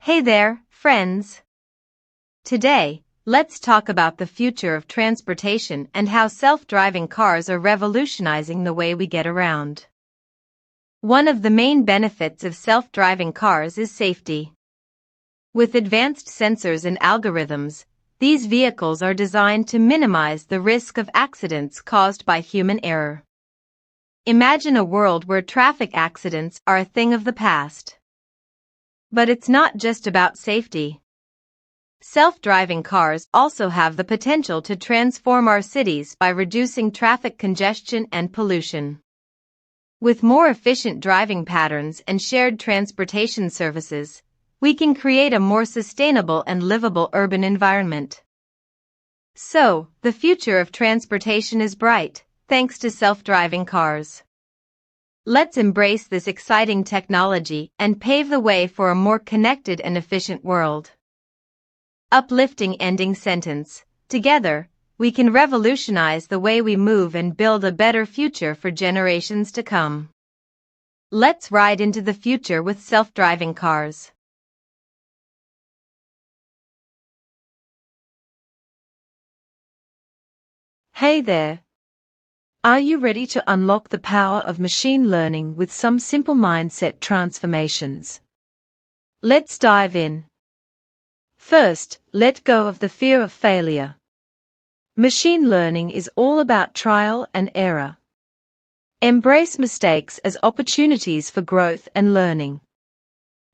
Hey there, friends. Today, let's talk about the future of transportation and how self-driving cars are revolutionizing the way we get around. One of the main benefits of self-driving cars is safety. With advanced sensors and algorithms, these vehicles are designed to minimize the risk of accidents caused by human error. Imagine a world where traffic accidents are a thing of the past. But it's not just about safety. Self-driving cars also have the potential to transform our cities by reducing traffic congestion and pollution. With more efficient driving patterns and shared transportation services, we can create a more sustainable and livable urban environment. So, the future of transportation is bright, thanks to self-driving cars. Let's embrace this exciting technology and pave the way for a more connected and efficient world. Uplifting ending sentence. Together, we can revolutionize the way we move and build a better future for generations to come. Let's ride into the future with self-driving cars. Hey there. Are you ready to unlock the power of machine learning with some simple mindset transformations? Let's dive in. First, let go of the fear of failure. Machine learning is all about trial and error. Embrace mistakes as opportunities for growth and learning.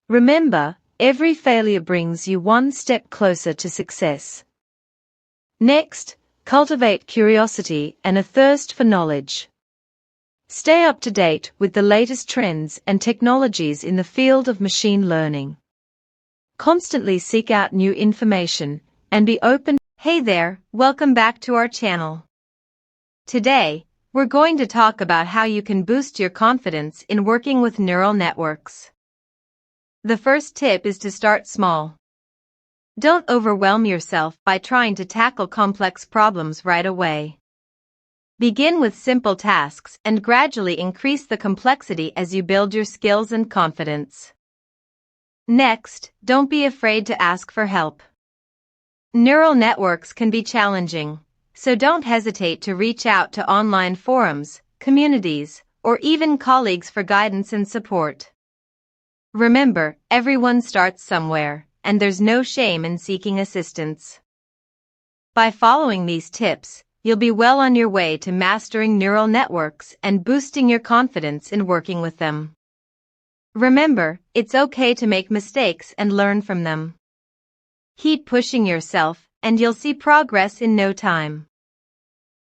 Remember, every failure brings you one step closer to success. Next, cultivate curiosity and a thirst for knowledge. Stay up to date with the latest trends and technologies in the field of machine learning. Constantly seek out new information and be open. Hey there, welcome back to our channel. Today, we're going to talk about how you can boost your confidence in working with neural networks. The first tip is to start small. Don't overwhelm yourself by trying to tackle complex problems right away. Begin with simple tasks and gradually increase the complexity as you build your skills and confidence. Next, don't be afraid to ask for help. Neural networks can be challenging, so don't hesitate to reach out to online forums, communities, or even colleagues for guidance and support. Remember, everyone starts somewhere, and there's no shame in seeking assistance. By following these tips, you'll be well on your way to mastering neural networks and boosting your confidence in working with them. Remember, it's okay to make mistakes and learn from them. Keep pushing yourself, and you'll see progress in no time.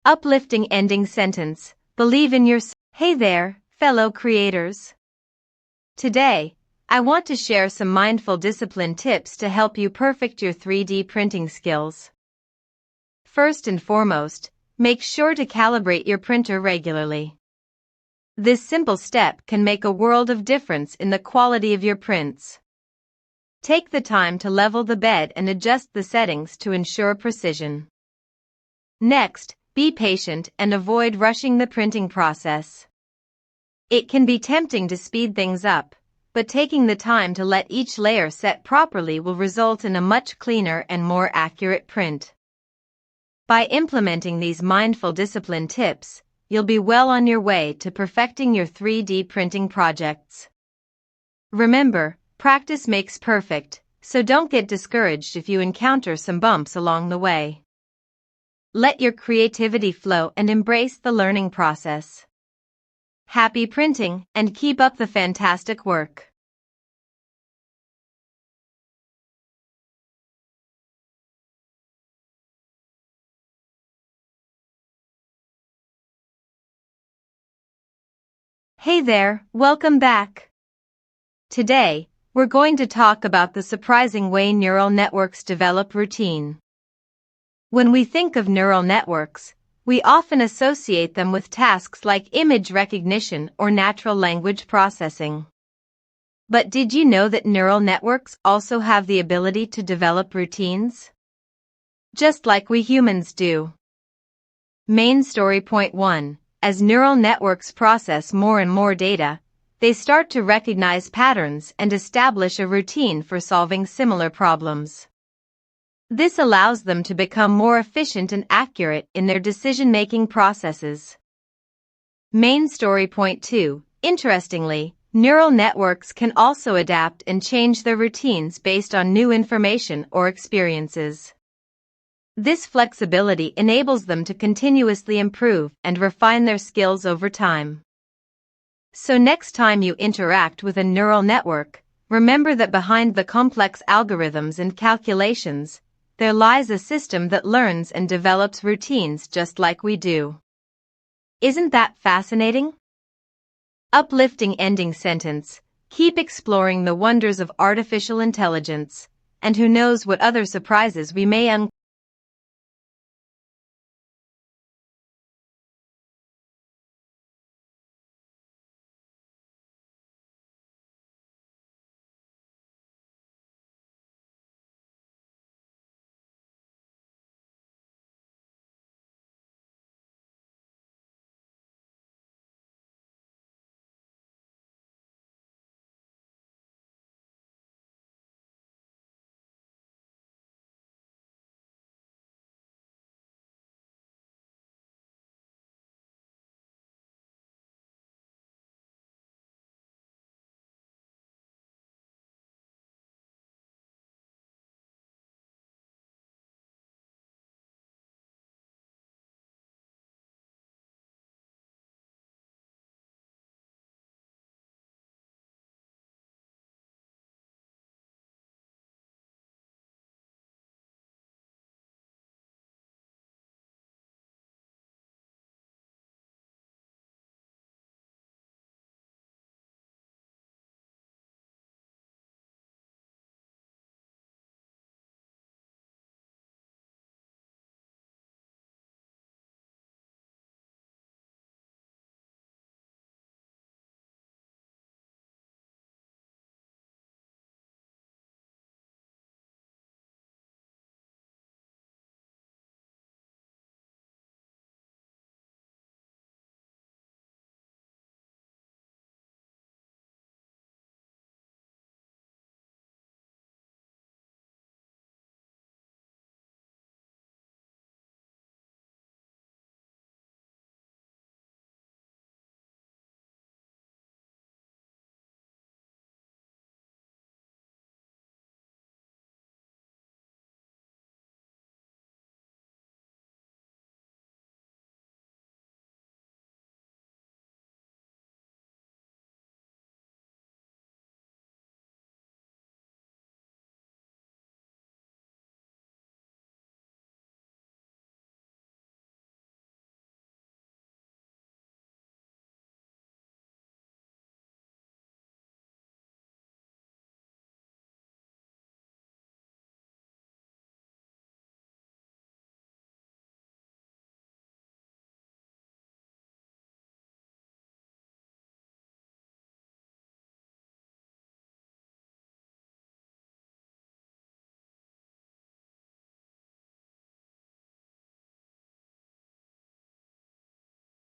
Uplifting ending sentence. Believe in yourself. Hey there, fellow creators. Today, I want to share some mindful discipline tips to help you perfect your 3D printing skills. First and foremost, make sure to calibrate your printer regularly. This simple step can make a world of difference in the quality of your prints. Take the time to level the bed and adjust the settings to ensure precision. Next, be patient and avoid rushing the printing process. It can be tempting to speed things up, but taking the time to let each layer set properly will result in a much cleaner and more accurate print. By implementing these mindful discipline tips, you'll be well on your way to perfecting your 3D printing projects. Remember, practice makes perfect, so don't get discouraged if you encounter some bumps along the way. Let your creativity flow and embrace the learning process. Happy printing, and keep up the fantastic work. Hey there, welcome back. Today, we're going to talk about the surprising way neural networks develop routine. When we think of neural networks, we often associate them with tasks like image recognition or natural language processing. But did you know that neural networks also have the ability to develop routines? Just like we humans do. Main story point 1. As neural networks process more and more data, they start to recognize patterns and establish a routine for solving similar problems. This allows them to become more efficient and accurate in their decision-making processes. Main story point 2. Interestingly, neural networks can also adapt and change their routines based on new information or experiences. This flexibility enables them to continuously improve and refine their skills over time. So next time you interact with a neural network, remember that behind the complex algorithms and calculations, there lies a system that learns and develops routines just like we do. Isn't that fascinating? Uplifting ending sentence. Keep exploring the wonders of artificial intelligence, and who knows what other surprises we may uncover.